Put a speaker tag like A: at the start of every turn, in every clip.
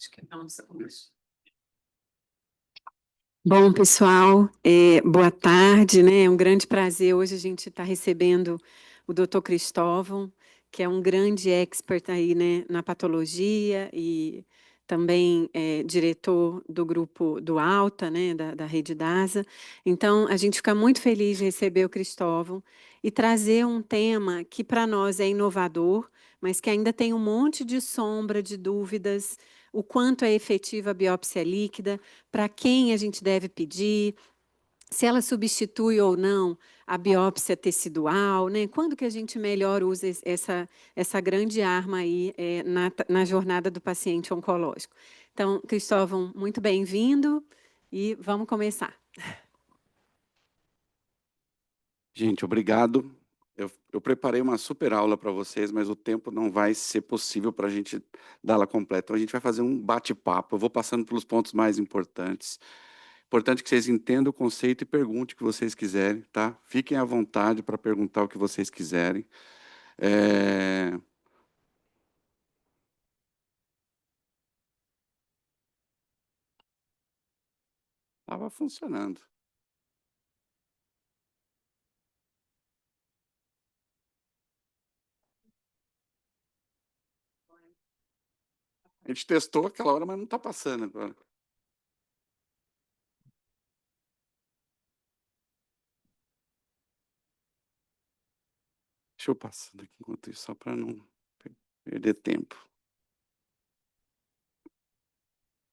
A: Acho que não, começo.
B: Bom, pessoal, boa tarde, né? É um grande prazer. Hoje a gente está recebendo o Dr. Cristóvão, que é um grande expert aí, né, na patologia e também diretor do grupo do Alta, né, da Rede DASA. Então, a gente fica muito feliz de receber o Cristóvão e trazer um tema que para nós é inovador, mas que ainda tem um monte de sombra, de dúvidas, o quanto é efetiva a biópsia líquida, para quem a gente deve pedir, se ela substitui ou não a biópsia tecidual, né? Quando que a gente melhor usa essa grande arma aí na jornada do paciente oncológico. Então, Cristóvão, muito bem-vindo e vamos começar.
C: Gente, obrigado. Eu preparei uma super aula para vocês, mas o tempo não vai ser possível para a gente dá-la completa. Então, a gente vai fazer um bate-papo. Eu vou passando pelos pontos mais importantes. Importante que vocês entendam o conceito e perguntem o que vocês quiserem, tá? Fiquem à vontade para perguntar o que vocês quiserem. Estava funcionando. A gente testou aquela hora, mas não está passando agora. Deixa eu passar aqui enquanto isso, só para não perder tempo.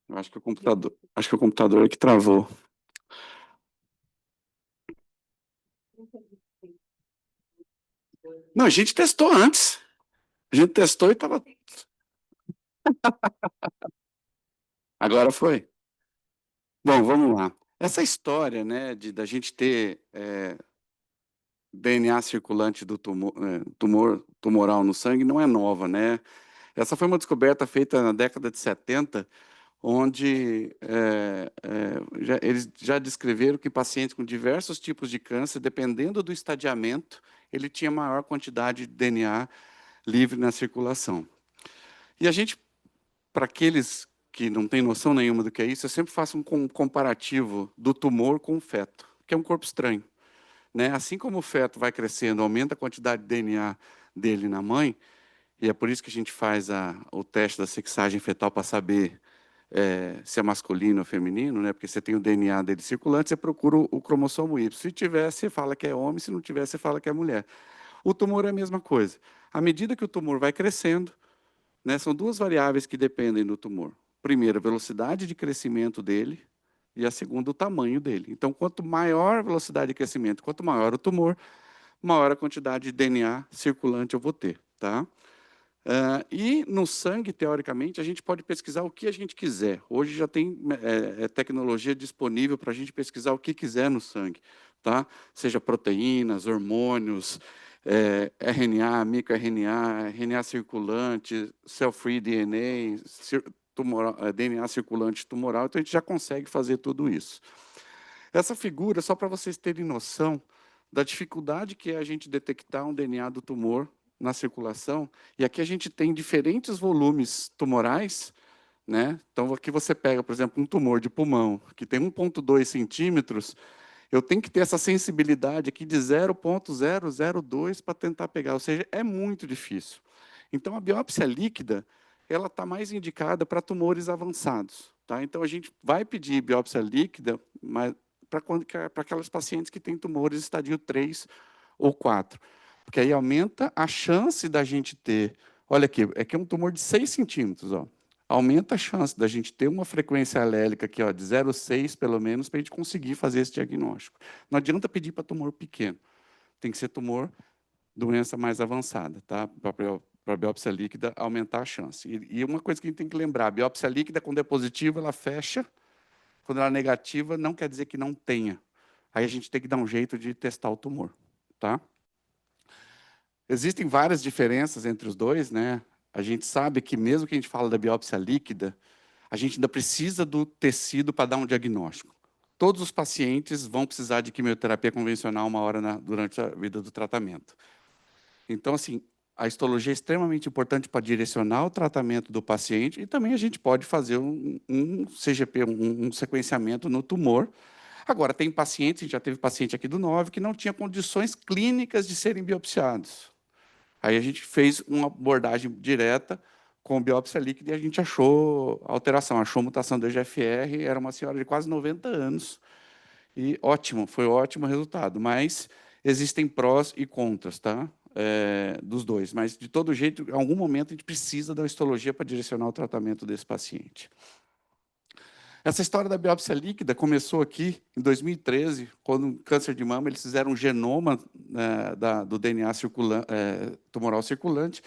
C: Eu acho que o computador é que travou. Não, a gente testou antes. A gente testou e estava. Agora foi. Bom, vamos lá. Essa história, né, da gente ter DNA circulante do tumoral no sangue não é nova, né? Essa foi uma descoberta feita na década de 70, onde eles já descreveram que pacientes com diversos tipos de câncer, dependendo do estadiamento, ele tinha maior quantidade de DNA livre na circulação. E a gente, para aqueles que não têm noção nenhuma do que é isso, eu sempre faço um comparativo do tumor com o feto, que é um corpo estranho, né? Assim como o feto vai crescendo, aumenta a quantidade de DNA dele na mãe, e é por isso que a gente faz o teste da sexagem fetal para saber se é masculino ou feminino, né? Porque você tem o DNA dele circulante, você procura o cromossomo Y. Se tiver, você fala que é homem, se não tiver, você fala que é mulher. O tumor é a mesma coisa. À medida que o tumor vai crescendo, né, são duas variáveis que dependem do tumor. Primeiro, a velocidade de crescimento dele, e a segunda, o tamanho dele. Então, quanto maior a velocidade de crescimento, quanto maior o tumor, maior a quantidade de DNA circulante eu vou ter. Tá? E no sangue, teoricamente, a gente pode pesquisar o que a gente quiser. Hoje já tem tecnologia disponível para a gente pesquisar o que quiser no sangue. Tá? Seja proteínas, hormônios, RNA, microRNA, RNA circulante, cell-free DNA, DNA circulante tumoral. Então, a gente já consegue fazer tudo isso. Essa figura, só para vocês terem noção da dificuldade que é a gente detectar um DNA do tumor na circulação, e aqui a gente tem diferentes volumes tumorais, né? Então, aqui você pega, por exemplo, um tumor de pulmão, que tem 1,2 centímetros, eu tenho que ter essa sensibilidade aqui de 0,002 para tentar pegar, ou seja, é muito difícil. Então, a biópsia líquida, ela está mais indicada para tumores avançados. Tá? Então, a gente vai pedir biópsia líquida para aquelas pacientes que têm tumores estadio 3 ou 4. Porque aí aumenta a chance da gente ter... Olha aqui, é que é um tumor de 6 centímetros. Ó. Aumenta a chance da gente ter uma frequência alélica aqui, ó, de 0,6 pelo menos, para a gente conseguir fazer esse diagnóstico. Não adianta pedir para tumor pequeno. Tem que ser tumor, doença mais avançada, tá? Para a biópsia líquida aumentar a chance. E uma coisa que a gente tem que lembrar, a biópsia líquida, quando é positiva, ela fecha. Quando ela é negativa, não quer dizer que não tenha. Aí a gente tem que dar um jeito de testar o tumor. Tá? Existem várias diferenças entre os dois, né? A gente sabe que mesmo que a gente fala da biópsia líquida, a gente ainda precisa do tecido para dar um diagnóstico. Todos os pacientes vão precisar de quimioterapia convencional uma hora durante a vida do tratamento. Então, assim, a histologia é extremamente importante para direcionar o tratamento do paciente e também a gente pode fazer um CGP, um sequenciamento no tumor. Agora, tem pacientes, a gente já teve paciente aqui do 9, que não tinha condições clínicas de serem biopsiados. Aí a gente fez uma abordagem direta com biópsia líquida e a gente achou alteração, achou mutação do EGFR, era uma senhora de quase 90 anos, e ótimo, foi ótimo o resultado, mas existem prós e contras, tá? Dos dois, mas de todo jeito, em algum momento a gente precisa da histologia para direcionar o tratamento desse paciente. Essa história da biópsia líquida começou aqui em 2013, quando no câncer de mama eles fizeram um genoma do DNA tumoral circulante,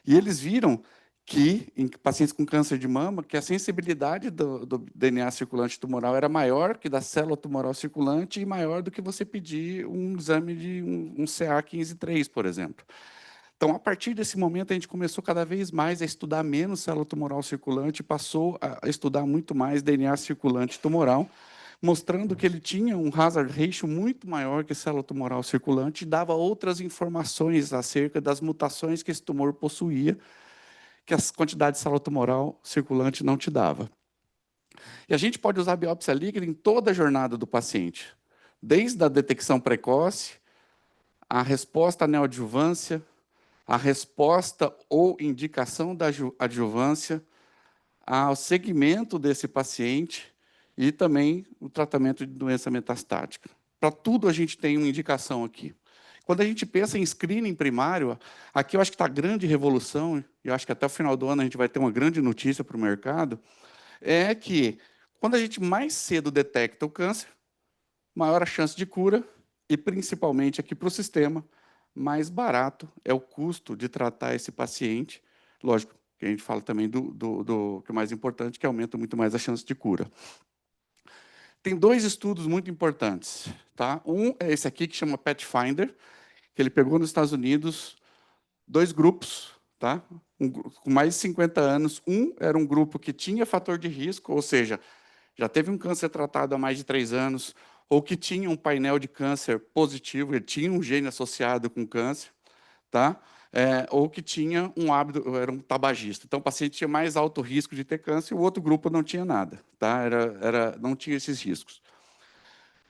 C: e eles viram que, em pacientes com câncer de mama, que a sensibilidade do DNA circulante tumoral era maior que da célula tumoral circulante e maior do que você pedir um exame de um CA15-3, por exemplo. Então, a partir desse momento, a gente começou cada vez mais a estudar menos célula tumoral circulante e passou a estudar muito mais DNA circulante tumoral, mostrando que ele tinha um hazard ratio muito maior que célula tumoral circulante e dava outras informações acerca das mutações que esse tumor possuía, que as quantidades de célula tumoral circulante não te dava. E a gente pode usar a biópsia líquida em toda a jornada do paciente, desde a detecção precoce, a resposta à neoadjuvância, a resposta ou indicação da adjuvância, ao segmento desse paciente e também o tratamento de doença metastática. Para tudo a gente tem uma indicação aqui. Quando a gente pensa em screening primário, aqui eu acho que está a grande revolução, e eu acho que até o final do ano a gente vai ter uma grande notícia para o mercado, é que quando a gente mais cedo detecta o câncer, maior a chance de cura, e principalmente aqui para o sistema, mais barato é o custo de tratar esse paciente. Lógico, que a gente fala também que o mais importante, que aumenta muito mais a chance de cura. Tem dois estudos muito importantes. Tá? Um é esse aqui, que chama Pathfinder, que ele pegou nos Estados Unidos 2 grupos, tá? Com mais de 50 anos. Um era um grupo que tinha fator de risco, ou seja, já teve um câncer tratado há mais de 3 anos, ou que tinha um painel de câncer positivo, ele tinha um gene associado com câncer, tá? Ou que tinha um hábito, era um tabagista. Então, o paciente tinha mais alto risco de ter câncer e o outro grupo não tinha nada, tá? Não tinha esses riscos.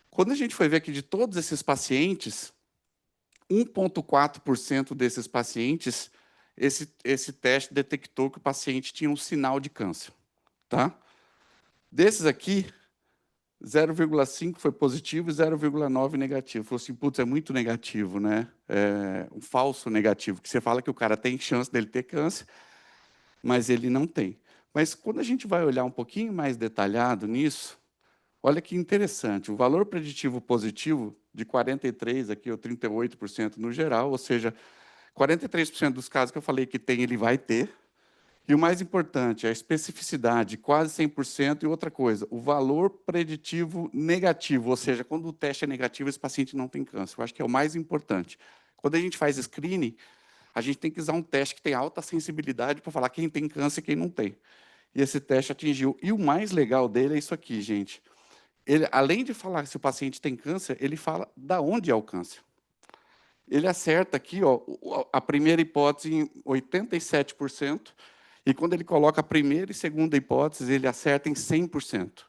C: Quando a gente foi ver que de todos esses pacientes, 1,4% desses pacientes, esse teste detectou que o paciente tinha um sinal de câncer, tá? Desses aqui, 0,5 foi positivo e 0,9 negativo. Falou assim, putz, é muito negativo, né? É um falso negativo, que você fala que o cara tem chance dele ter câncer, mas ele não tem. Mas quando a gente vai olhar um pouquinho mais detalhado nisso, olha que interessante, o valor preditivo positivo de 43 aqui, ou 38% no geral, ou seja, 43% dos casos que eu falei que tem, ele vai ter. E o mais importante, a especificidade, quase 100%. E outra coisa, o valor preditivo negativo, ou seja, quando o teste é negativo, esse paciente não tem câncer. Eu acho que é o mais importante. Quando a gente faz screening, a gente tem que usar um teste que tem alta sensibilidade para falar quem tem câncer e quem não tem. E esse teste atingiu. E o mais legal dele é isso aqui, gente. Ele, além de falar se o paciente tem câncer, ele fala da onde é o câncer. Ele acerta aqui, ó, a primeira hipótese em 87%, e quando ele coloca a primeira e segunda hipótese, ele acerta em 100%.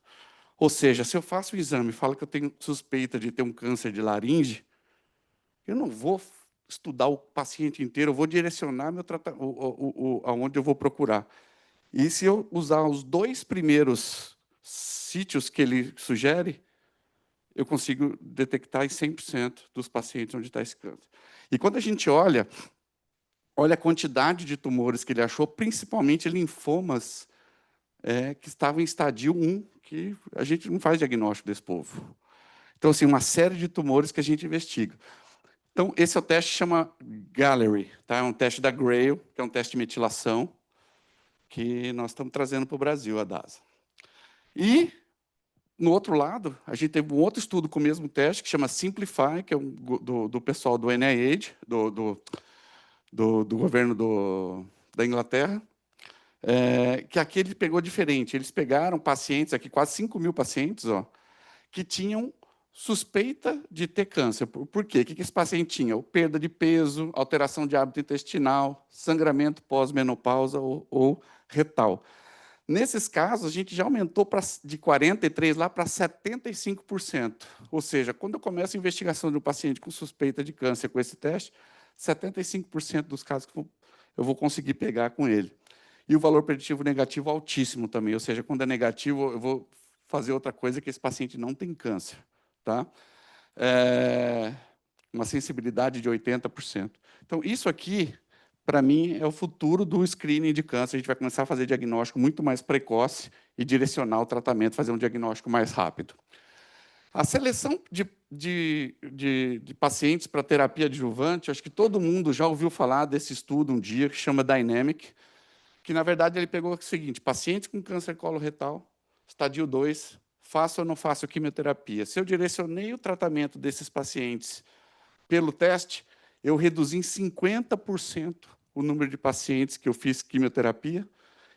C: Ou seja, se eu faço o exame e falo que eu tenho suspeita de ter um câncer de laringe, eu não vou estudar o paciente inteiro, eu vou direcionar meu tratamento aonde eu vou procurar. E se eu usar os 2 primeiros sítios que ele sugere, eu consigo detectar em 100% dos pacientes onde está esse câncer. E quando a gente olha a quantidade de tumores que ele achou, principalmente linfomas que estavam em estadio 1, que a gente não faz diagnóstico desse povo. Então, assim, uma série de tumores que a gente investiga. Então, esse é o teste que chama Gallery, tá? É um teste da Grail, que é um teste de metilação, que nós estamos trazendo para o Brasil, a DASA. E, no outro lado, a gente teve um outro estudo com o mesmo teste, que chama Simplify, que é do pessoal do NIH, do governo da Inglaterra, que aqui ele pegou diferente. Eles pegaram pacientes, aqui quase 5.000 pacientes, ó, que tinham suspeita de ter câncer. Por quê? O que esse paciente tinha? Perda de peso, alteração de hábito intestinal, sangramento pós-menopausa ou retal. Nesses casos, a gente já aumentou de 43% lá para 75%. Ou seja, quando eu começo a investigação de um paciente com suspeita de câncer com esse teste, 75% dos casos que eu vou conseguir pegar com ele. E o valor preditivo negativo altíssimo também, ou seja, quando é negativo, eu vou fazer outra coisa que esse paciente não tem câncer. Tá? Uma sensibilidade de 80%. Então, isso aqui, para mim, é o futuro do screening de câncer. A gente vai começar a fazer diagnóstico muito mais precoce e direcionar o tratamento, fazer um diagnóstico mais rápido. A seleção de pacientes para terapia adjuvante, acho que todo mundo já ouviu falar desse estudo um dia, que chama Dynamic, que, na verdade, ele pegou o seguinte: pacientes com câncer coloretal, estadio 2, faço ou não faço quimioterapia. Se eu direcionei o tratamento desses pacientes pelo teste, eu reduzi em 50% o número de pacientes que eu fiz quimioterapia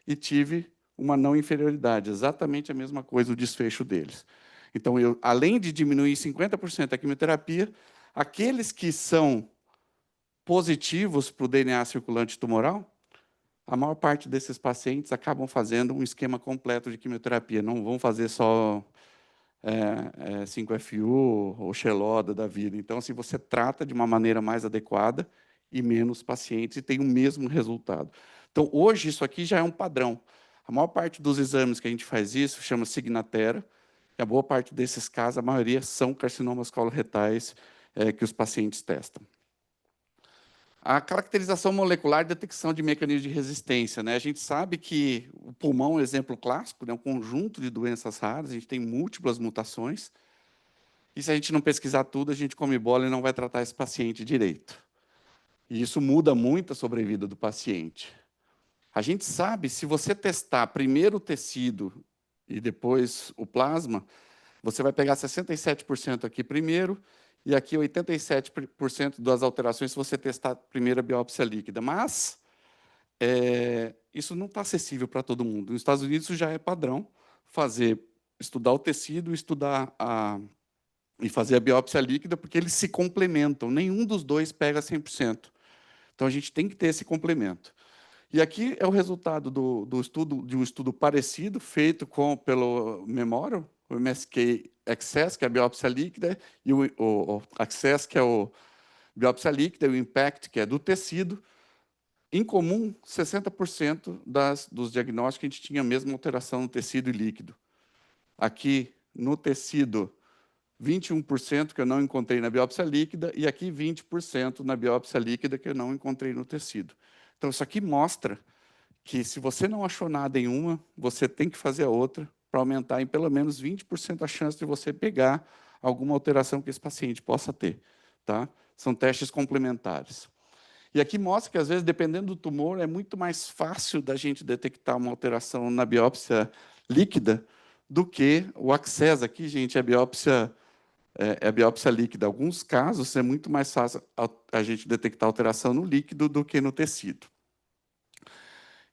C: e tive uma não inferioridade, exatamente a mesma coisa o desfecho deles. Então, além de diminuir 50% a quimioterapia, aqueles que são positivos para o DNA circulante tumoral, a maior parte desses pacientes acabam fazendo um esquema completo de quimioterapia, não vão fazer só 5FU ou Xeloda da vida. Então, assim, você trata de uma maneira mais adequada e menos pacientes e tem o mesmo resultado. Então, hoje, isso aqui já é um padrão. A maior parte dos exames que a gente faz isso chama Signatera, e a boa parte desses casos, a maioria são carcinomas coloretais que os pacientes testam. A caracterização molecular e detecção de mecanismos de resistência. Né? A gente sabe que o pulmão é um exemplo clássico, né? Um conjunto de doenças raras, a gente tem múltiplas mutações, e se a gente não pesquisar tudo, a gente come bola e não vai tratar esse paciente direito. E isso muda muito a sobrevida do paciente. A gente sabe, se você testar primeiro o tecido e depois o plasma, você vai pegar 67% aqui primeiro, e aqui 87% das alterações se você testar primeiro a biópsia líquida. Mas isso não está acessível para todo mundo. Nos Estados Unidos, isso já é padrão, estudar o tecido, e fazer a biópsia líquida, porque eles se complementam. Nenhum dos dois pega 100%. Então, a gente tem que ter esse complemento. E aqui é o resultado de um estudo parecido, feito pelo Memorial, o MSK Access, que é a biópsia líquida, e o Access, que é a biópsia líquida, e o Impact, que é do tecido. Em comum, 60% dos diagnósticos, a gente tinha a mesma alteração no tecido e líquido. Aqui, no tecido, 21% que eu não encontrei na biópsia líquida, e aqui 20% na biópsia líquida que eu não encontrei no tecido. Então, isso aqui mostra que, se você não achou nada em uma, você tem que fazer a outra para aumentar em pelo menos 20% a chance de você pegar alguma alteração que esse paciente possa ter. Tá? São testes complementares. E aqui mostra que, às vezes, dependendo do tumor, é muito mais fácil da gente detectar uma alteração na biópsia líquida do que o Access. Aqui, gente, é a biópsia líquida. Em alguns casos, é muito mais fácil a gente detectar alteração no líquido do que no tecido.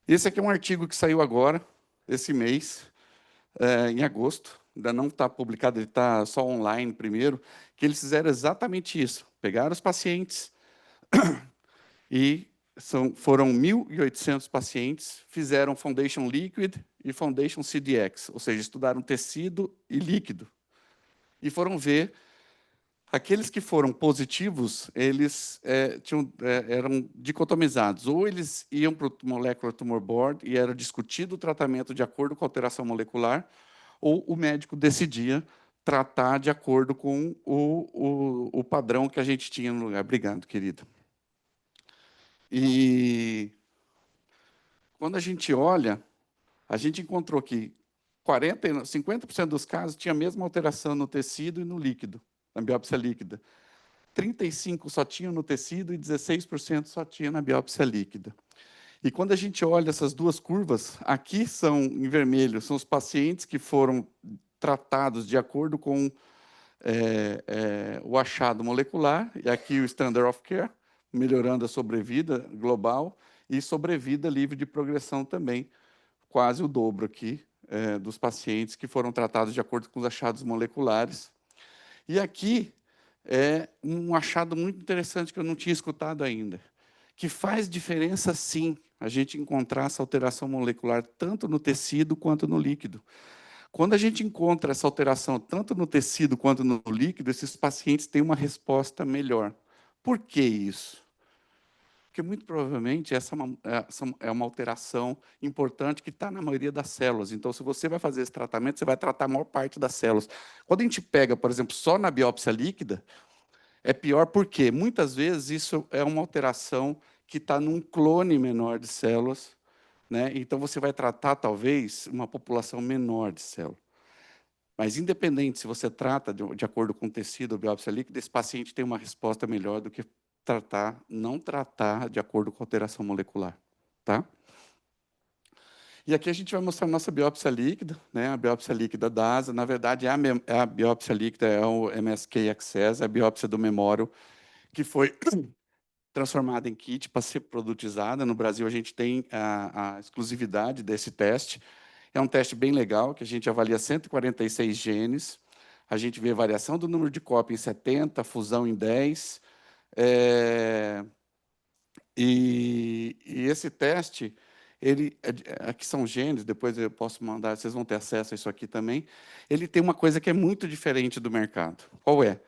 C: Esse aqui é um artigo que saiu agora, esse mês, em agosto. Ainda não está publicado, ele está só online primeiro, que eles fizeram exatamente isso. Pegaram os pacientes e foram 1.800 pacientes, fizeram Foundation Liquid e Foundation CDX, ou seja, estudaram tecido e líquido. E foram ver. Aqueles que foram positivos, eles eram dicotomizados. Ou eles iam para o Molecular Tumor Board e era discutido o tratamento de acordo com a alteração molecular, ou o médico decidia tratar de acordo com o padrão que a gente tinha no lugar. Obrigado, querida. E quando a gente olha, a gente encontrou que 50% dos casos tinha a mesma alteração no tecido e no líquido, na biópsia líquida. 35% só tinham no tecido e 16% só tinha na biópsia líquida. E quando a gente olha essas duas curvas, aqui são em vermelho, são os pacientes que foram tratados de acordo com o achado molecular, e aqui o Standard of Care, melhorando a sobrevida global, e sobrevida livre de progressão também, quase o dobro aqui dos pacientes que foram tratados de acordo com os achados moleculares. E aqui é um achado muito interessante que eu não tinha escutado ainda, que faz diferença, sim, a gente encontrar essa alteração molecular tanto no tecido quanto no líquido. Quando a gente encontra essa alteração tanto no tecido quanto no líquido, esses pacientes têm uma resposta melhor. Por que isso? Porque, muito provavelmente, essa é uma alteração importante que está na maioria das células. Então, se você vai fazer esse tratamento, você vai tratar a maior parte das células. Quando a gente pega, por exemplo, só na biópsia líquida, é pior porque, muitas vezes, isso é uma alteração que está num clone menor de células, né? Então, você vai tratar, talvez, uma população menor de células. Mas, independente se você trata de acordo com o tecido ou biópsia líquida, esse paciente tem uma resposta melhor do que não tratar de acordo com a alteração molecular. Tá? E aqui a gente vai mostrar a nossa biópsia líquida, né? A biópsia líquida da ASA. Na verdade, é a biópsia líquida, é o MSK Access, é a biópsia do memório, que foi transformada em kit para ser produtizada. No Brasil, a gente tem a exclusividade desse teste. É um teste bem legal, que a gente avalia 146 genes, a gente vê variação do número de cópia em 70, fusão em 10, e esse teste, aqui são genes, depois eu posso mandar, vocês vão ter acesso a isso aqui também, ele tem uma coisa que é muito diferente do mercado. Qual é?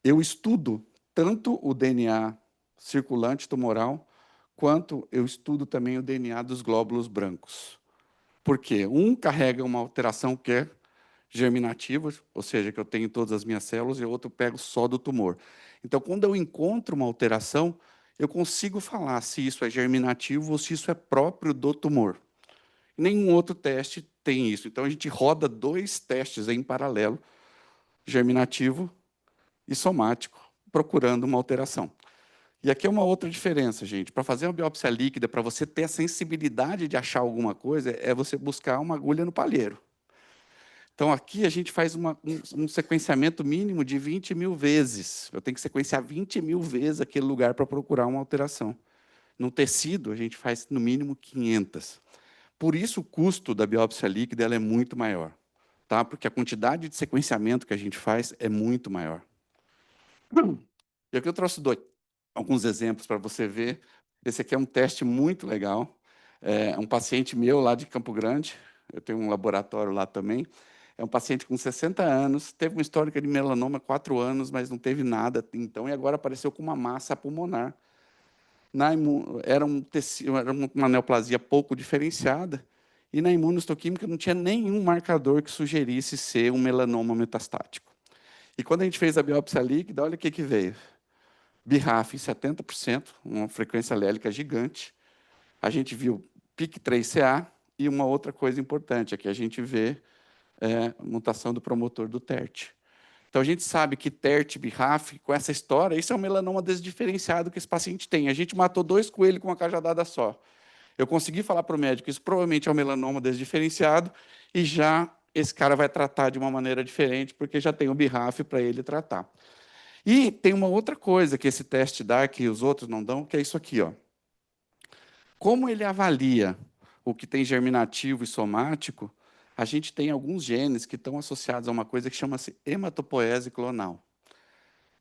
C: Eu estudo tanto o DNA circulante tumoral, quanto eu estudo também o DNA dos glóbulos brancos. Por quê? Um carrega uma alteração que é germinativa, ou seja, que eu tenho em todas as minhas células, e o outro eu pego só do tumor. Então, quando eu encontro uma alteração, eu consigo falar se isso é germinativo ou se isso é próprio do tumor. Nenhum outro teste tem isso. Então, a gente roda 2 testes em paralelo, germinativo e somático, procurando uma alteração. E aqui é uma outra diferença, gente. Para fazer uma biópsia líquida, para você ter a sensibilidade de achar alguma coisa, é você buscar uma agulha no palheiro. Então, aqui a gente faz um sequenciamento mínimo de 20 mil vezes. Eu tenho que sequenciar 20 mil vezes aquele lugar para procurar uma alteração. No tecido, a gente faz no mínimo 500. Por isso, o custo da biópsia líquida ela é muito maior, tá? Porque a quantidade de sequenciamento que a gente faz é muito maior. E aqui eu trouxe alguns exemplos para você ver. Esse aqui é um teste muito legal. É um paciente meu lá de Campo Grande, eu tenho um laboratório lá também. É um paciente com 60 anos, teve uma histórica de melanoma há 4 anos, mas não teve nada, então, e agora apareceu com uma massa pulmonar. Era era uma neoplasia pouco diferenciada, e na imunohistoquímica não tinha nenhum marcador que sugerisse ser um melanoma metastático. E quando a gente fez a biópsia líquida, olha o que veio. BRAF em 70%, uma frequência allélica gigante. A gente viu PIK3CA e uma outra coisa importante, aqui a gente vê mutação do promotor do TERT. Então, a gente sabe que TERT, BRAF, com essa história, isso é um melanoma desdiferenciado que esse paciente tem. A gente matou 2 coelhos com uma cajadada só. Eu consegui falar para o médico, isso provavelmente é um melanoma desdiferenciado, e já esse cara vai tratar de uma maneira diferente, porque já tem o BRAF para ele tratar. E tem uma outra coisa que esse teste dá, que os outros não dão, que é isso aqui. Ó. Como ele avalia o que tem germinativo e somático, a gente tem alguns genes que estão associados a uma coisa que chama-se hematopoese clonal,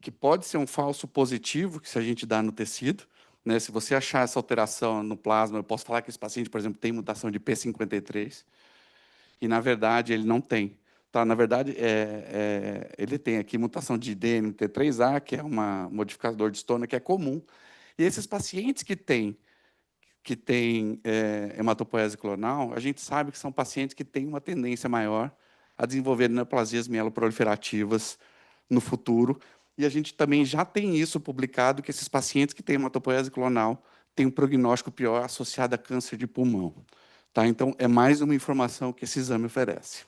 C: que pode ser um falso positivo, que se a gente dá no tecido, né, se você achar essa alteração no plasma, eu posso falar que esse paciente, por exemplo, tem mutação de P53, e, na verdade, ele não tem. Tá? Na verdade, ele tem aqui mutação de DNMT3A, que é um modificador de histona que é comum. E esses pacientes que têm hematopoese clonal, a gente sabe que são pacientes que têm uma tendência maior a desenvolver neoplasias mieloproliferativas no futuro. E a gente também já tem isso publicado, que esses pacientes que têm hematopoese clonal têm um prognóstico pior associado a câncer de pulmão. Tá? Então, é mais uma informação que esse exame oferece.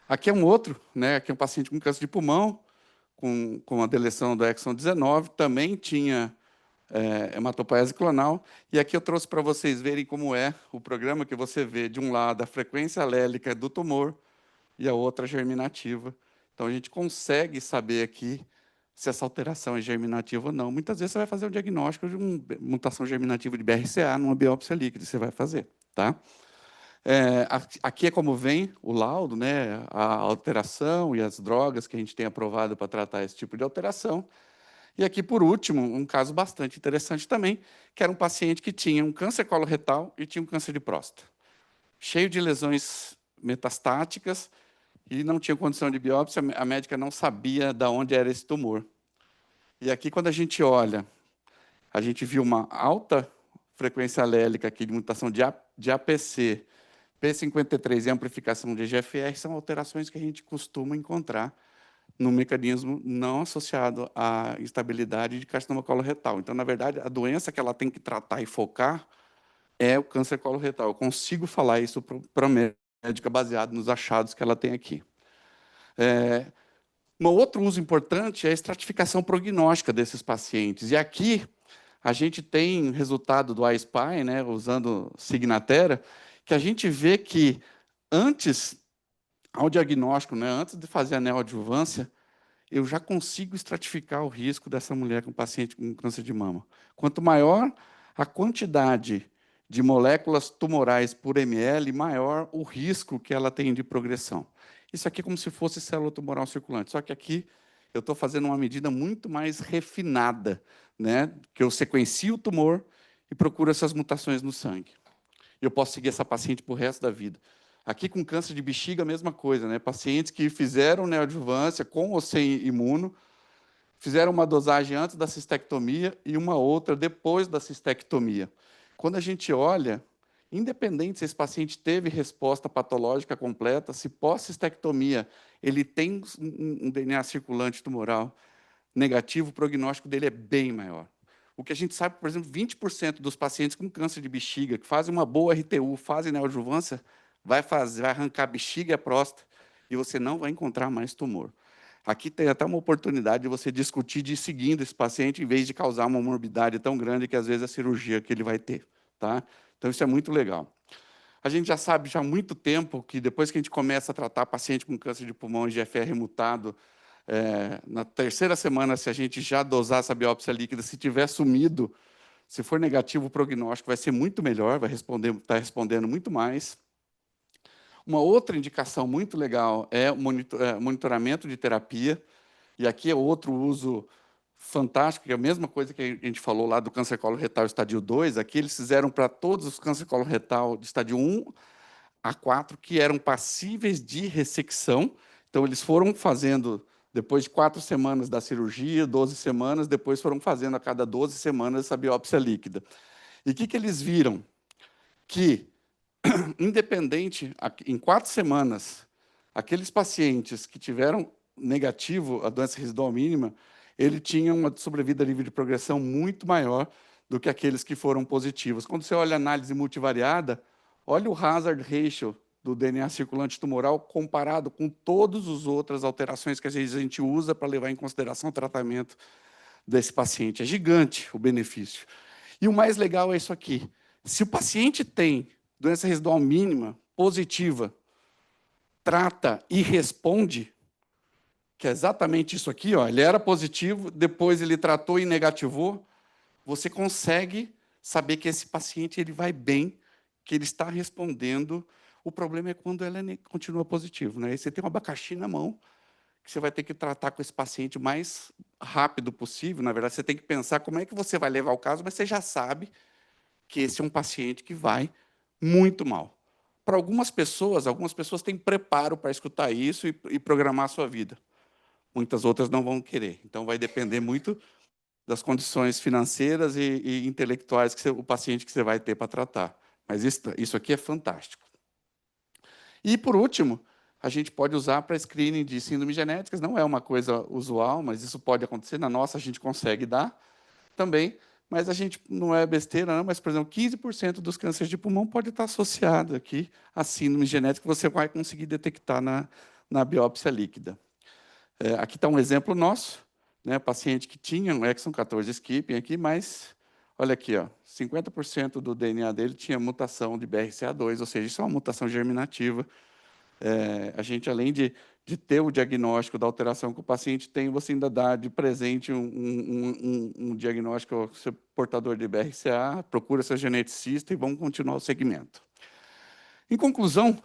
C: Aqui é um outro, né? Aqui é um paciente com câncer de pulmão, com a deleção do exon 19, também tinha hematopoese clonal. E aqui eu trouxe para vocês verem como é o programa, que você vê, de um lado, a frequência alélica do tumor e a outra germinativa. Então, a gente consegue saber aqui se essa alteração é germinativa ou não. Muitas vezes você vai fazer um diagnóstico de uma mutação germinativa de BRCA numa biópsia líquida, você vai fazer. Tá? Aqui é como vem o laudo, né, a alteração e as drogas que a gente tem aprovado para tratar esse tipo de alteração. E aqui, por último, um caso bastante interessante também, que era um paciente que tinha um câncer coloretal e tinha um câncer de próstata, cheio de lesões metastáticas e não tinha condição de biópsia, a médica não sabia de onde era esse tumor. E aqui, quando a gente olha, a gente viu uma alta frequência alélica aqui de mutação de APC, P53 e amplificação de EGFR, são alterações que a gente costuma encontrar no mecanismo não associado à instabilidade de carcinoma coloretal. Então, na verdade, a doença que ela tem que tratar e focar é o câncer coloretal. Eu consigo falar isso para a médica baseado nos achados que ela tem aqui. Um outro uso importante é a estratificação prognóstica desses pacientes. E aqui a gente tem resultado do iSpy, né, usando Signatera, que a gente vê que antes ao diagnóstico, né, antes de fazer a neoadjuvância, eu já consigo estratificar o risco dessa mulher com paciente com câncer de mama. Quanto maior a quantidade de moléculas tumorais por ml, maior o risco que ela tem de progressão. Isso aqui é como se fosse célula tumoral circulante, só que aqui eu estou fazendo uma medida muito mais refinada, né, que eu sequencio o tumor e procuro essas mutações no sangue. Eu posso seguir essa paciente para o resto da vida. Aqui com câncer de bexiga, a mesma coisa, né? Pacientes que fizeram neoadjuvância com ou sem imuno, fizeram uma dosagem antes da cistectomia e uma outra depois da cistectomia. Quando a gente olha, independente se esse paciente teve resposta patológica completa, se pós-cistectomia ele tem um DNA circulante tumoral negativo, o prognóstico dele é bem maior. O que a gente sabe, por exemplo, 20% dos pacientes com câncer de bexiga, que fazem uma boa RTU, fazem neoadjuvância, vai arrancar a bexiga e a próstata, e você não vai encontrar mais tumor. Aqui tem até uma oportunidade de você discutir de ir seguindo esse paciente, em vez de causar uma morbidade tão grande que, às vezes, a cirurgia que ele vai ter. Tá? Então, isso é muito legal. A gente já sabe já há muito tempo que, depois que a gente começa a tratar paciente com câncer de pulmão e GFR mutado, na terceira semana, se a gente já dosar essa biópsia líquida, se tiver sumido, se for negativo, o prognóstico vai ser muito melhor, vai estar respondendo muito mais. Uma outra indicação muito legal é o monitoramento de terapia, e aqui é outro uso fantástico, que é a mesma coisa que a gente falou lá do câncer coloretal estadio 2, aqui eles fizeram para todos os câncer coloretal de estádio 1 a 4, que eram passíveis de ressecção. Então, eles foram fazendo, depois de 4 semanas da cirurgia, 12 semanas, depois foram fazendo a cada 12 semanas essa biópsia líquida. E o que eles viram? Que, independente, em 4 semanas, aqueles pacientes que tiveram negativo a doença residual mínima, ele tinha uma sobrevida livre de progressão muito maior do que aqueles que foram positivos. Quando você olha a análise multivariada, olha o hazard ratio do DNA circulante tumoral comparado com todas as outras alterações que às vezes a gente usa para levar em consideração o tratamento desse paciente. É gigante o benefício. E o mais legal é isso aqui. Se o paciente tem doença residual mínima positiva, trata e responde, que é exatamente isso aqui, ó, ele era positivo, depois ele tratou e negativou, você consegue saber que esse paciente ele vai bem, que ele está respondendo. O problema é quando ela continua positivo, né? Aí você tem um abacaxi na mão, que você vai ter que tratar com esse paciente o mais rápido possível. Na verdade, você tem que pensar como é que você vai levar o caso, mas você já sabe que esse é um paciente que vai muito mal. Para algumas pessoas têm preparo para escutar isso e programar a sua vida. Muitas outras não vão querer. Então, vai depender muito das condições financeiras e intelectuais que o paciente que você vai ter para tratar. Mas isso aqui é fantástico. E, por último, a gente pode usar para screening de síndromes genéticas. Não é uma coisa usual, mas isso pode acontecer. Na nossa, a gente consegue dar também. Mas a gente não é besteira, não. Mas, por exemplo, 15% dos cânceres de pulmão pode estar associado aqui a síndrome genética que você vai conseguir detectar na biópsia líquida. Aqui está um exemplo nosso, né, paciente que tinha um exon 14 skipping aqui, mas olha aqui, ó, 50% do DNA dele tinha mutação de BRCA2, ou seja, isso é uma mutação germinativa. A gente, além de ter o diagnóstico da alteração que o paciente tem, você ainda dá de presente um diagnóstico, você é portador de BRCA, procura seu geneticista e vamos continuar o segmento. Em conclusão,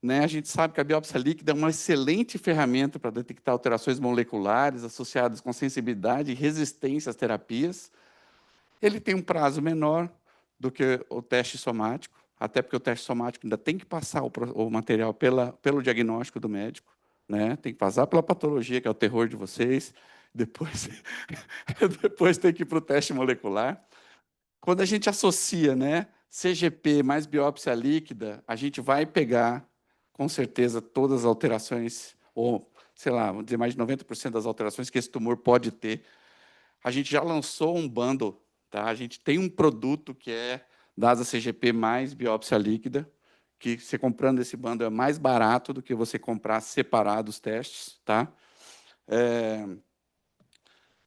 C: né, a gente sabe que a biópsia líquida é uma excelente ferramenta para detectar alterações moleculares associadas com sensibilidade e resistência às terapias. Ele tem um prazo menor do que o teste somático, até porque o teste somático ainda tem que passar o material pelo diagnóstico do médico, né? Tem que passar pela patologia, que é o terror de vocês, depois, depois tem que ir para o teste molecular. Quando a gente associa, né, CGP mais biópsia líquida, a gente vai pegar, com certeza, todas as alterações, ou, sei lá, vamos dizer, mais de 90% das alterações que esse tumor pode ter. A gente já lançou um bundle, tá? A gente tem um produto que é DASA CGP mais biópsia líquida, que você comprando esse bundle é mais barato do que você comprar separado os testes, tá?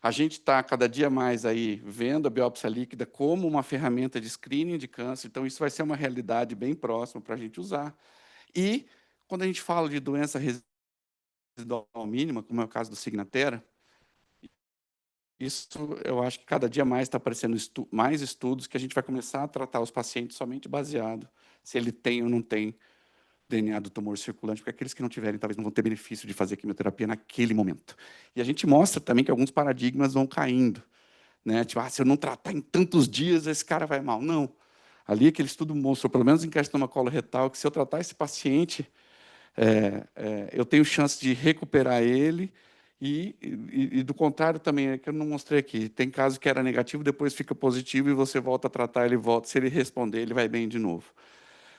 C: A gente está cada dia mais aí vendo a biópsia líquida como uma ferramenta de screening de câncer, então isso vai ser uma realidade bem próxima para a gente usar. E quando a gente fala de doença residual mínima, como é o caso do Signatera, isso eu acho que cada dia mais está aparecendo mais estudos que a gente vai começar a tratar os pacientes somente baseado se ele tem ou não tem DNA do tumor circulante, porque aqueles que não tiverem talvez não vão ter benefício de fazer quimioterapia naquele momento. E a gente mostra também que alguns paradigmas vão caindo, né? Tipo, se eu não tratar em tantos dias, esse cara vai mal. Não. Ali aquele estudo mostrou, pelo menos em carcinoma coloretal, que se eu tratar esse paciente, eu tenho chance de recuperar ele e do contrário também, é que eu não mostrei aqui. Tem caso que era negativo, depois fica positivo e você volta a tratar, ele volta. Se ele responder, ele vai bem de novo.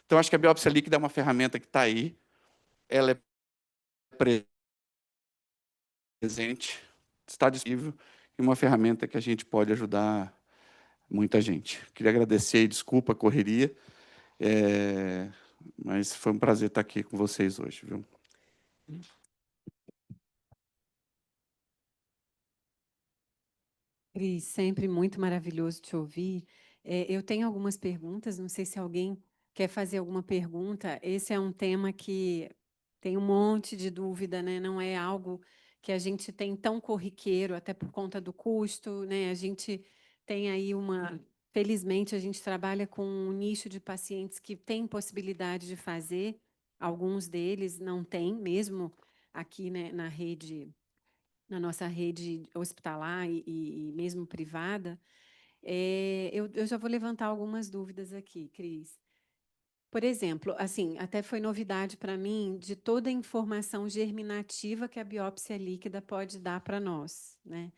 C: Então, acho que a biópsia líquida é uma ferramenta que está aí, ela é presente, está disponível, e uma ferramenta que a gente pode ajudar muita gente. Queria agradecer e desculpa a correria, mas foi um prazer estar aqui com vocês hoje, viu?
B: Cris, sempre muito maravilhoso te ouvir. Eu tenho algumas perguntas, não sei se alguém quer fazer alguma pergunta. Esse é um tema que tem um monte de dúvida, né? Não é algo que a gente tem tão corriqueiro, até por conta do custo, né? A gente tem aí uma. Felizmente, a gente trabalha com um nicho de pacientes que tem possibilidade de fazer, alguns deles não têm, mesmo aqui, né, na nossa rede hospitalar e mesmo privada. Eu já vou levantar algumas dúvidas aqui, Cris. Por exemplo, assim, até foi novidade para mim de toda a informação germinativa que a biópsia líquida pode dar para nós, né?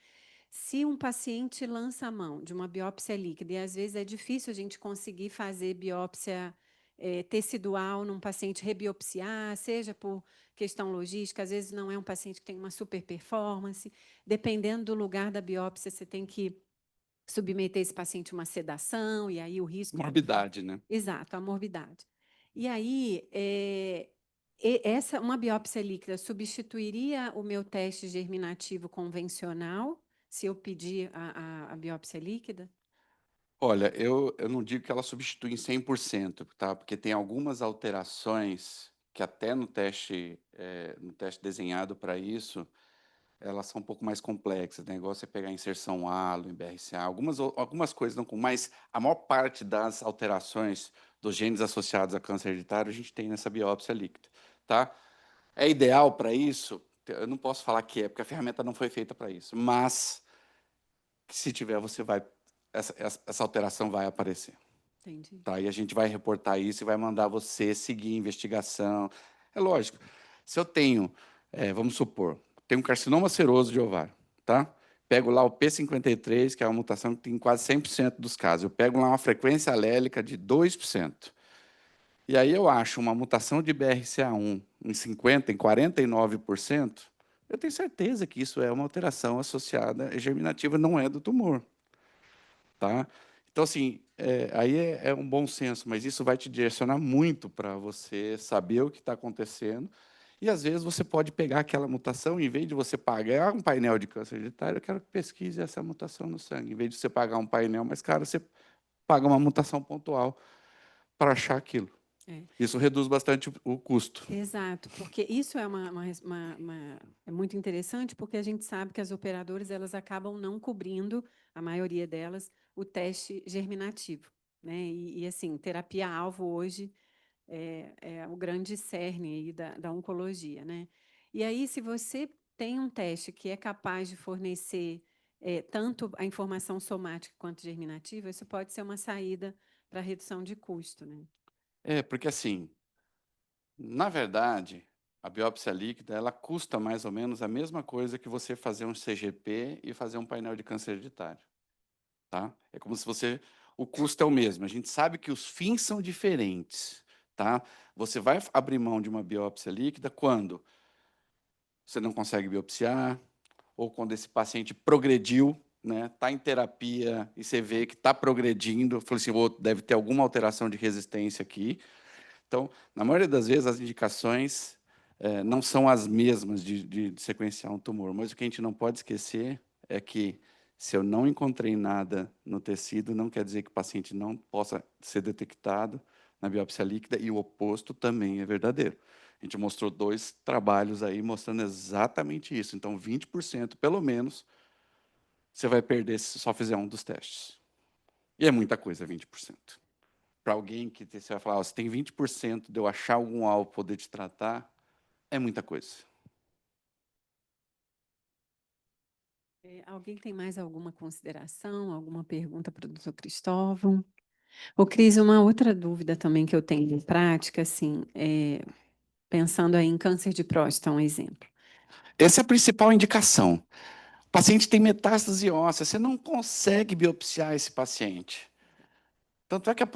B: Se um paciente lança a mão de uma biópsia líquida, e às vezes é difícil a gente conseguir fazer biópsia tecidual num paciente rebiopsiar, seja por questão logística, às vezes não é um paciente que tem uma super performance, dependendo do lugar da biópsia, você tem que submeter esse paciente a uma sedação, e aí o risco...
C: Morbidade, né?
B: Exato, a morbidade. E aí, uma biópsia líquida substituiria o meu teste germinativo convencional, se eu pedir a biópsia líquida?
C: Olha, eu não digo que ela substitui em 100%, tá? Porque tem algumas alterações que até no teste desenhado para isso, elas são um pouco mais complexas, né? Igual você pegar inserção halo, em BRCA, algumas coisas não, mas a maior parte das alterações dos genes associados a câncer hereditário a gente tem nessa biópsia líquida, tá? É ideal para isso? Eu não posso falar que é, porque a ferramenta não foi feita para isso, mas se tiver, essa alteração vai aparecer.
B: Entendi.
C: Tá? E a gente vai reportar isso e vai mandar você seguir a investigação. É lógico, se eu tenho, vamos supor, tenho um carcinoma seroso de ovário, tá? Pego lá o P53, que é uma mutação que tem em quase 100% dos casos. Eu pego lá uma frequência alélica de 2%. E aí eu acho uma mutação de BRCA1 em 50%, em 49%, eu tenho certeza que isso é uma alteração associada germinativa, não é do tumor. Tá? Então, assim, aí é um bom senso, mas isso vai te direcionar muito para você saber o que está acontecendo. E, às vezes, você pode pegar aquela mutação, em vez de você pagar um painel de câncer hereditário, eu quero que pesquise essa mutação no sangue. Em vez de você pagar um painel mais caro, você paga uma mutação pontual para achar aquilo.
B: É.
C: Isso reduz bastante o custo.
B: Exato, porque isso é é muito interessante, porque a gente sabe que as operadoras elas acabam não cobrindo, a maioria delas, o teste germinativo, né? Assim, terapia-alvo hoje é o grande cerne aí da oncologia, né? E aí, se você tem um teste que é capaz de fornecer tanto a informação somática quanto germinativa, isso pode ser uma saída para redução de custo, né?
C: Porque assim, na verdade, a biópsia líquida, ela custa mais ou menos a mesma coisa que você fazer um CGP e fazer um painel de câncer hereditário, tá? É como se o custo é o mesmo. A gente sabe que os fins são diferentes, tá? Você vai abrir mão de uma biópsia líquida quando você não consegue biopsiar, ou quando esse paciente progrediu, né, está em terapia e você vê que está progredindo, falou assim, deve ter alguma alteração de resistência aqui. Então, na maioria das vezes, as indicações não são as mesmas de sequenciar um tumor, mas o que a gente não pode esquecer é que se eu não encontrei nada no tecido, não quer dizer que o paciente não possa ser detectado na biópsia líquida, e o oposto também é verdadeiro. A gente mostrou 2 trabalhos aí mostrando exatamente isso. Então, 20%, pelo menos, você vai perder se só fizer um dos testes. E é muita coisa, 20%. Para alguém que você vai falar, você tem 20% de eu achar algum alvo poder te tratar, é muita coisa.
B: Alguém tem mais alguma consideração, alguma pergunta para o doutor Cristóvão? Ô, Cris, uma outra dúvida também que eu tenho em prática, assim, pensando aí em câncer de próstata, um exemplo.
C: Essa é a principal indicação. O paciente tem metástase óssea, você não consegue biopsiar esse paciente. Tanto é que a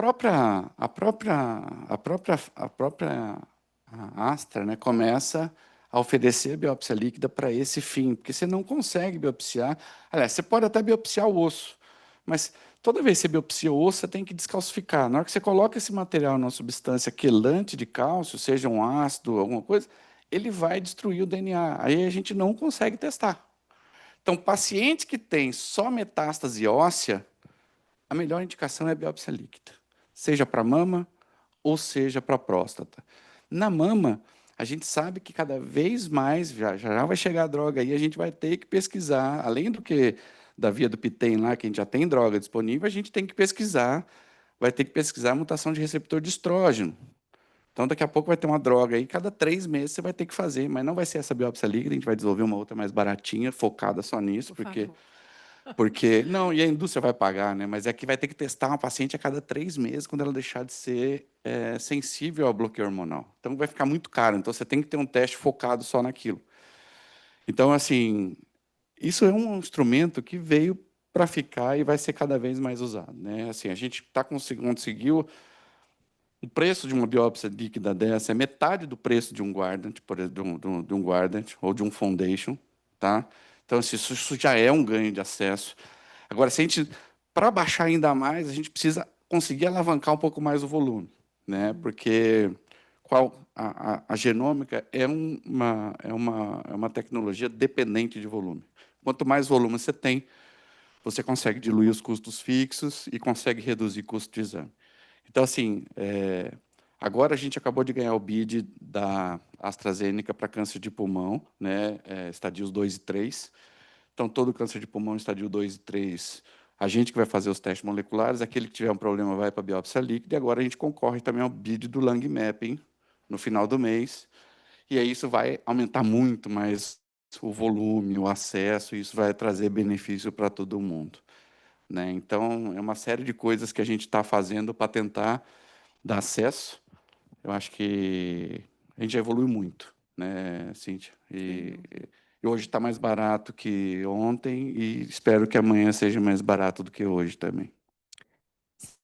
C: Astra, né, começa a oferecer biópsia líquida para esse fim, porque você não consegue biopsiar. Aliás, você pode até biopsiar o osso, mas toda vez que você biopsia o osso, você tem que descalcificar. Na hora que você coloca esse material numa substância quelante de cálcio, seja um ácido, alguma coisa, ele vai destruir o DNA. Aí a gente não consegue testar. Então, paciente que tem só metástase óssea, a melhor indicação é a biópsia líquida, seja para mama ou seja para próstata. Na mama, a gente sabe que cada vez mais, já vai chegar a droga aí, a gente vai ter que pesquisar, além do que da via do PITEM lá, que a gente já tem droga disponível, a gente tem que pesquisar, vai ter que pesquisar a mutação de receptor de estrógeno. Então, daqui a pouco vai ter uma droga aí, cada 3 meses você vai ter que fazer, mas não vai ser essa biópsia líquida, a gente vai desenvolver uma outra mais baratinha, focada só nisso,
B: Por
C: porque
B: favor.
C: não, e a indústria vai pagar, né? Mas é que vai ter que testar uma paciente a cada 3 meses quando ela deixar de ser sensível ao bloqueio hormonal. Então vai ficar muito caro. Então você tem que ter um teste focado só naquilo. Então, assim, isso é um instrumento que veio para ficar e vai ser cada vez mais usado, né? Assim, a gente conseguiu o preço de uma biópsia líquida dessa é metade do preço de um Guardant, por exemplo, de um Guardant ou de um Foundation, tá? Então, assim, isso já é um ganho de acesso. Agora, se a gente, para baixar ainda mais, a gente precisa conseguir alavancar um pouco mais o volume, né? Porque a genômica é uma tecnologia dependente de volume. Quanto mais volume você tem, você consegue diluir os custos fixos e consegue reduzir custo de exame. Então, assim, agora a gente acabou de ganhar o bid da AstraZeneca para câncer de pulmão, né? Estadios 2 e 3. Então, todo câncer de pulmão, estadio 2 e 3, a gente que vai fazer os testes moleculares, aquele que tiver um problema vai para a biópsia líquida, e agora a gente concorre também ao bid do lung mapping no final do mês, e aí isso vai aumentar muito mais o volume, o acesso, e isso vai trazer benefício para todo mundo, né? Então, é uma série de coisas que a gente está fazendo para tentar dar acesso. Eu acho que a gente já evoluiu muito, né, Cíntia?
B: Sem
C: E hoje está mais barato que ontem e espero que amanhã seja mais barato do que hoje também.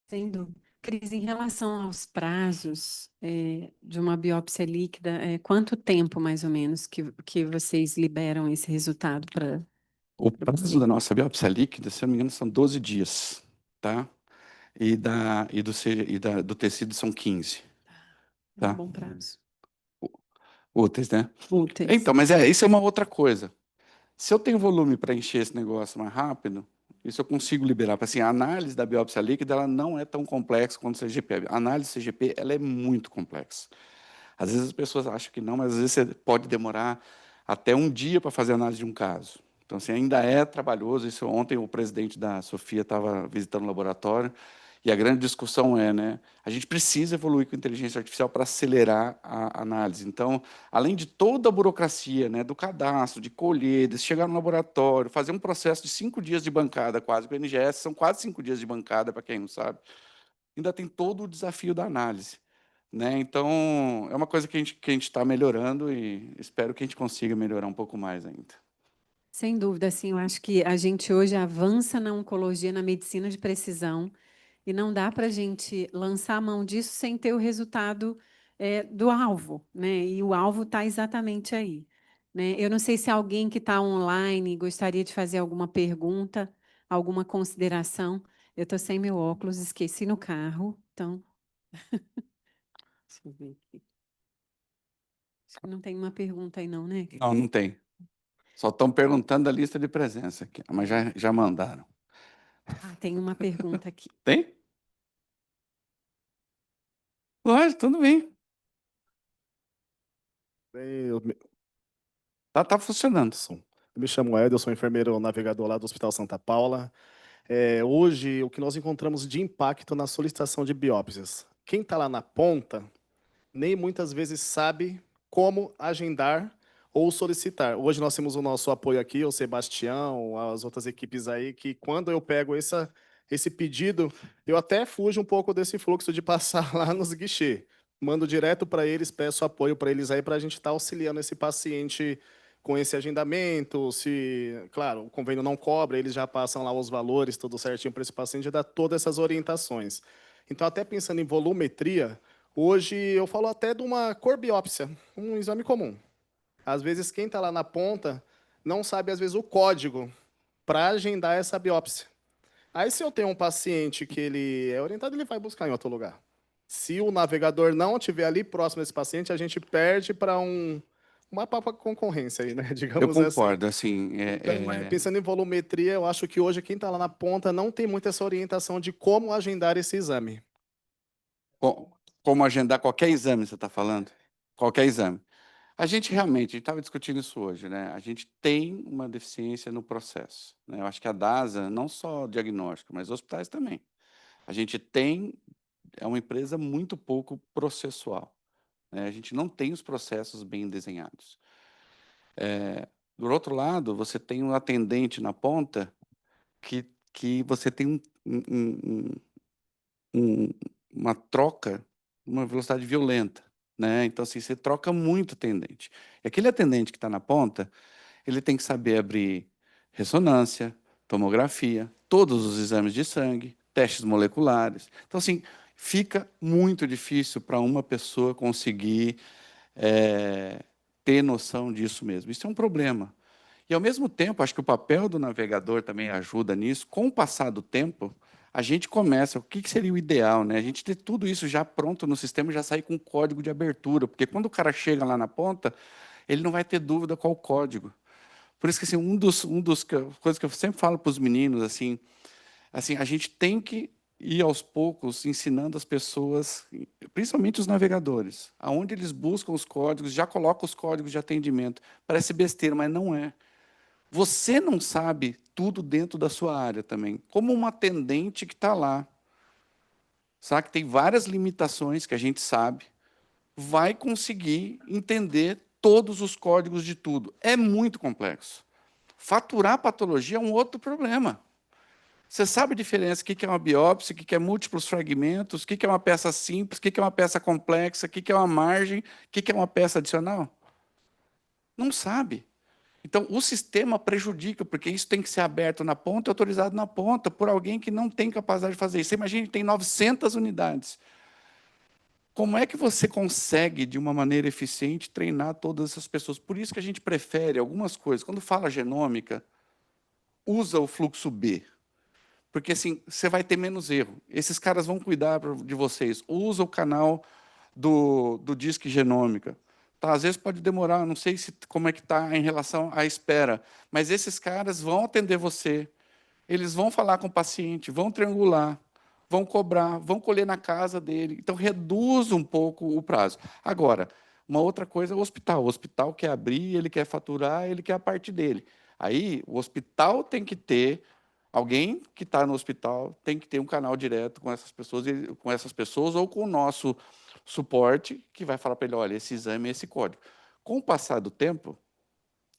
B: Sem dúvida. Cris, em relação aos prazos de uma biópsia líquida, quanto tempo, mais ou menos, que vocês liberam esse resultado para
C: O
B: o
C: prazo da
B: paciente?
C: nossa biópsia líquida, se eu não me engano, são 12 dias, tá? Do tecido são 15,
B: É um
C: tá?
B: bom prazo.
C: Úteis, né?
B: Úteis.
C: Então, mas isso é uma outra coisa. Se eu tenho volume para encher esse negócio mais rápido, isso eu consigo liberar. Assim, a análise da biópsia líquida ela não é tão complexa quanto o CGP. A análise CGP ela é muito complexa. Às vezes as pessoas acham que não, mas às vezes você pode demorar até um dia para fazer a análise de um caso. Então, assim, ainda é trabalhoso. Isso ontem o presidente da Sofia estava visitando o laboratório E a grande discussão é, né, a gente precisa evoluir com inteligência artificial para acelerar a análise. Então, além de toda a burocracia, né, do cadastro, de colher, de chegar no laboratório, fazer um processo de 5 dias de bancada, quase, com o NGS são quase 5 dias de bancada, para quem não sabe, ainda tem todo o desafio da análise. Né? Então, é uma coisa que a gente está melhorando e espero que a gente consiga melhorar um pouco mais ainda.
B: Sem dúvida, assim, eu acho que a gente hoje avança na oncologia, na medicina de precisão, e não dá para a gente lançar a mão disso sem ter o resultado do alvo, né? E o alvo está exatamente aí, né? Eu não sei se alguém que está online gostaria de fazer alguma pergunta, alguma consideração. Eu estou sem meu óculos, esqueci no carro, então. Deixa eu ver aqui. Acho que não tem uma pergunta aí, não, né?
C: Não, não tem. Só estão perguntando da lista de presença aqui, mas já mandaram.
B: Ah, tem uma pergunta aqui.
C: Tem? Lógico, tudo bem.
A: Bem,
C: Tá funcionando.
A: eu me chamo Ed, eu sou enfermeiro navegador lá do Hospital Santa Paula. Hoje, o que nós encontramos de impacto na solicitação de biópsias? Quem está lá na ponta nem muitas vezes sabe como agendar ou solicitar. Hoje nós temos o nosso apoio aqui, o Sebastião, as outras equipes aí, que quando eu pego esse pedido, eu até fujo um pouco desse fluxo de passar lá nos guichês. Mando direto para eles, peço apoio para eles aí, para a gente estar auxiliando esse paciente com esse agendamento. Se, claro, o convênio não cobra, eles já passam lá os valores, tudo certinho para esse paciente, e dá todas essas orientações. Então, até pensando em volumetria, hoje eu falo até de uma corbiópsia, um exame comum. Às vezes quem está lá na ponta não sabe, às vezes, o código para agendar essa biópsia. Aí, se eu tenho um paciente que ele é orientado, ele vai buscar em outro lugar. Se o navegador não estiver ali próximo desse paciente, a gente perde para uma própria concorrência aí, né?
C: Eu
A: Digamos assim.
C: concordo, assim,
A: Então, pensando em volumetria, eu acho que hoje quem está lá na ponta não tem muito essa orientação de como agendar esse exame.
C: como agendar qualquer exame, você está falando? Qualquer exame. A gente realmente, a gente estava discutindo isso hoje, né? A gente tem uma deficiência no processo, né? Eu acho que a DASA, não só diagnóstico, mas hospitais também. A gente tem, é uma empresa muito pouco processual, né? A gente não tem os processos bem desenhados. Do outro lado, você tem um atendente na ponta que você tem um- uma troca, uma velocidade violenta, né? Então, assim, você troca muito atendente. E aquele atendente que está na ponta, ele tem que saber abrir ressonância, tomografia, todos os exames de sangue, testes moleculares. Então, assim, fica muito difícil para uma pessoa conseguir ter noção disso mesmo. Isso é um problema. E, ao mesmo tempo, acho que o papel do navegador também ajuda nisso. Com o passar do tempo, a gente começa, o que seria o ideal, né? A gente ter tudo isso já pronto no sistema e já sair com código de abertura, porque quando o cara chega lá na ponta, ele não vai ter dúvida qual o código. Por isso que assim, coisas que eu sempre falo para os meninos assim, a gente tem que ir aos poucos ensinando as pessoas, principalmente os navegadores, aonde eles buscam os códigos, já coloca os códigos de atendimento. Parece besteira, mas não é. Você não sabe tudo dentro da sua área também, como um atendente que está lá, sabe que tem várias limitações que a gente sabe, vai conseguir entender todos os códigos de tudo. É muito complexo. Faturar patologia é um outro problema. Você sabe a diferença, o que é uma biópsia, o que é múltiplos fragmentos, o que é uma peça simples, o que é uma peça complexa, o que é uma margem, o que é uma peça adicional? Não sabe. Então, o sistema prejudica, porque isso tem que ser aberto na ponta e autorizado na ponta por alguém que não tem capacidade de fazer isso. Você imagina que tem 900 unidades. Como é que você consegue, de uma maneira eficiente, treinar todas essas pessoas? Por isso que a gente prefere algumas coisas. Quando fala genômica, usa o fluxo B. Porque assim, você vai ter menos erro. Esses caras vão cuidar de vocês. Usa o canal do Disque Genômica. Tá, às vezes pode demorar, não sei como é que está em relação à espera, mas esses caras vão atender você, eles vão falar com o paciente, vão triangular, vão cobrar, vão colher na casa dele. Então, reduz um pouco o prazo. Agora, uma outra coisa é o hospital. O hospital quer abrir, ele quer faturar, ele quer a parte dele. Aí, o hospital tem que ter Alguém que está no hospital tem que ter um canal direto com essas pessoas ou com o nosso suporte, que vai falar para ele, olha, esse exame é esse código. Com o passar do tempo,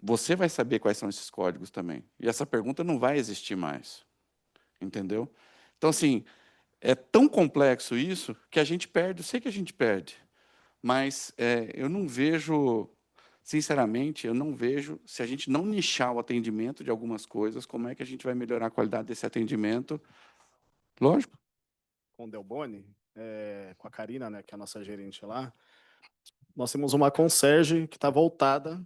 C: você vai saber quais são esses códigos também. E essa pergunta não vai existir mais. Entendeu? Então, assim, é tão complexo isso que a gente perde, eu sei que a gente perde, mas eu não vejo, sinceramente, eu não vejo, se a gente não nichar o atendimento de algumas coisas, como é que a gente vai melhorar a qualidade desse atendimento? Lógico.
A: Com o Delboni, com a Karina, né, que é a nossa gerente lá, nós temos uma concierge que está voltada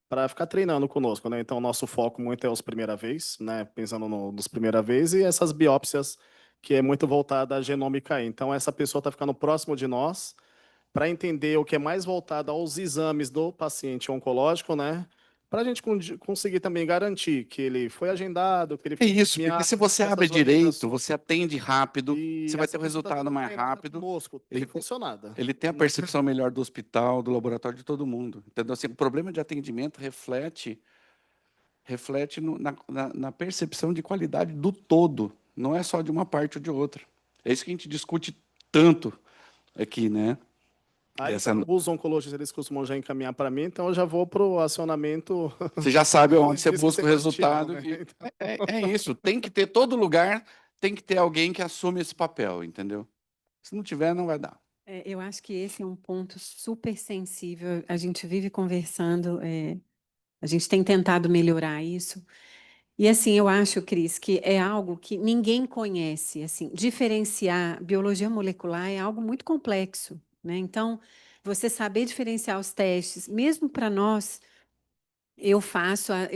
A: para ficar treinando conosco, né? Então, nosso foco muito é os primeira vez, né? Pensando nos primeira vez e essas biópsias que é muito voltada à genômica aí. Então, essa pessoa está ficando próximo de nós para entender o que é mais voltado aos exames do paciente oncológico, né? Para a gente conseguir também garantir que ele foi agendado, que ele
C: É
A: foi
C: isso, porque se
A: encaminhado,
C: você abre
A: essas
C: direito,
A: orientações.
C: você atende rápido,
A: E
C: você vai ter
A: essa
C: o
A: pessoa está
C: resultado
A: sendo
C: mais
A: treinada
C: rápido.
A: conosco, tem funcionado.
C: Ele tem a percepção melhor do hospital, do laboratório de todo mundo. Entendeu? Assim, o problema de atendimento reflete na percepção de qualidade do todo, não é só de uma parte ou de outra. É isso que a gente discute tanto aqui, né?
A: Aí, os oncologistas, eles costumam já encaminhar para mim, então eu já vou para o acionamento.
C: Você já sabe onde você
A: de
C: busca o
A: Sebastião,
C: resultado.
A: né? Então,
C: É isso, tem que ter, todo lugar tem que ter alguém que assume esse papel, entendeu? Se não tiver, não vai dar.
B: Eu acho que esse é um ponto super sensível. A gente vive conversando, a gente tem tentado melhorar isso. E assim, eu acho, Cris, que é algo que ninguém conhece. Assim, diferenciar biologia molecular é algo muito complexo, né? Então, você saber diferenciar os testes, mesmo para nós, eu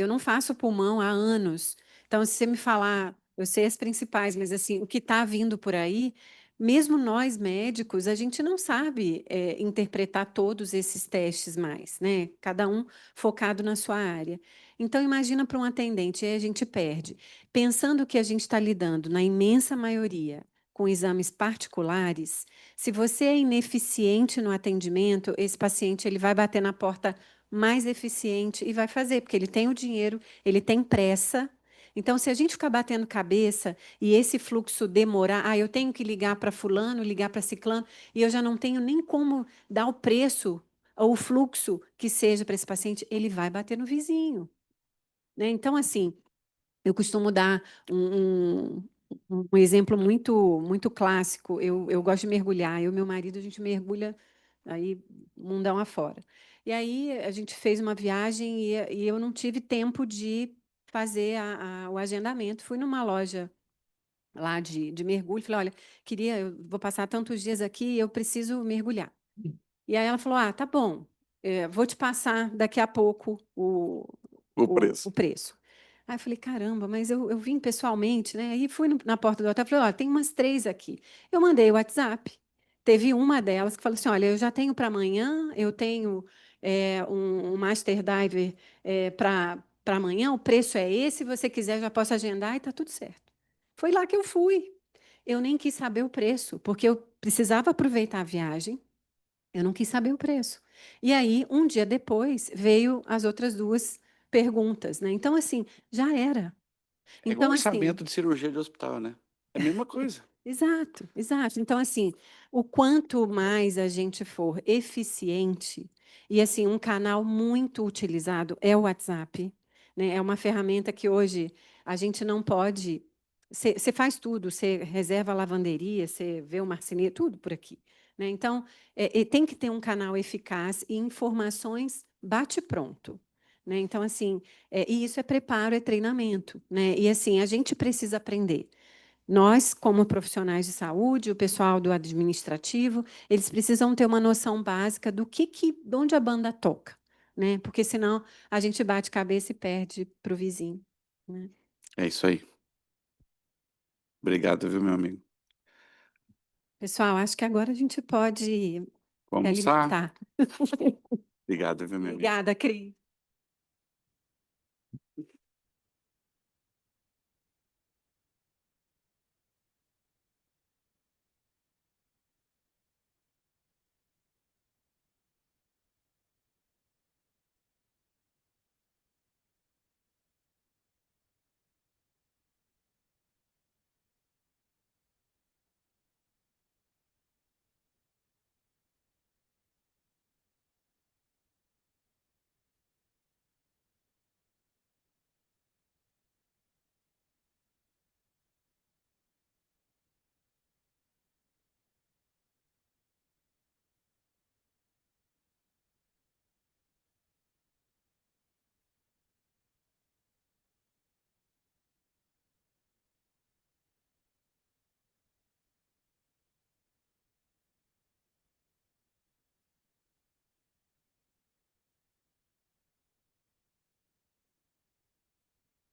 B: não faço pulmão há anos. Então, se você me falar, eu sei as principais, mas assim, o que está vindo por aí, mesmo nós médicos, a gente não sabe interpretar todos esses testes mais, né? Cada um focado na sua área. Então, imagina para um atendente, aí a gente perde. Pensando que a gente está lidando, na imensa maioria, com exames particulares, se você é ineficiente no atendimento, esse paciente ele vai bater na porta mais eficiente e vai fazer, porque ele tem o dinheiro, ele tem pressa. Então, se a gente ficar batendo cabeça e esse fluxo demorar, eu tenho que ligar para fulano, ligar para ciclano, e eu já não tenho nem como dar o preço ou o fluxo que seja para esse paciente, ele vai bater no vizinho, né? Então, assim, eu costumo dar um exemplo muito clássico. Eu gosto de mergulhar. Eu e meu marido, a gente mergulha aí mundão afora. E aí a gente fez uma viagem e eu não tive tempo de fazer o agendamento. Fui numa loja lá de mergulho. Falei, olha, eu vou passar tantos dias aqui, eu preciso mergulhar. E aí ela falou, tá bom, vou te passar daqui a pouco
C: O preço.
B: o preço. Aí eu falei, caramba, mas eu vim pessoalmente, né? Aí fui na porta do hotel, falei, olha, tem umas 3 aqui. Eu mandei o WhatsApp. Teve uma delas que falou assim, olha, eu já tenho para amanhã, eu tenho um Master Diver para amanhã, o preço é esse, se você quiser já posso agendar e está tudo certo. Foi lá que eu fui. Eu nem quis saber o preço, porque eu precisava aproveitar a viagem, eu não quis saber o preço. E aí, um dia depois, veio as outras 2 perguntas, né? Então, assim, já era.
C: É igual
B: Então, assim,
C: orçamento de cirurgia de hospital, né? É a mesma coisa.
B: exato, exato. Então, assim, o quanto mais a gente for eficiente, e assim, um canal muito utilizado é o WhatsApp, né? É uma ferramenta que hoje a gente não pode. Você faz tudo, você reserva a lavanderia, você vê o marceneiro, tudo por aqui, né? Então, tem que ter um canal eficaz e informações bate-pronto. Né? Então, assim, e isso é preparo, é treinamento, né? E assim, a gente precisa aprender. Nós, como profissionais de saúde, o pessoal do administrativo, eles precisam ter uma noção básica de onde a banda toca, né? Porque senão a gente bate cabeça e perde para o vizinho, né?
C: É isso aí. Obrigado, viu, meu amigo?
B: Pessoal, acho que agora a gente pode
C: Vamos almoçar?
B: alimentar.
C: Obrigado, viu, meu amigo?
B: Obrigada, Cris.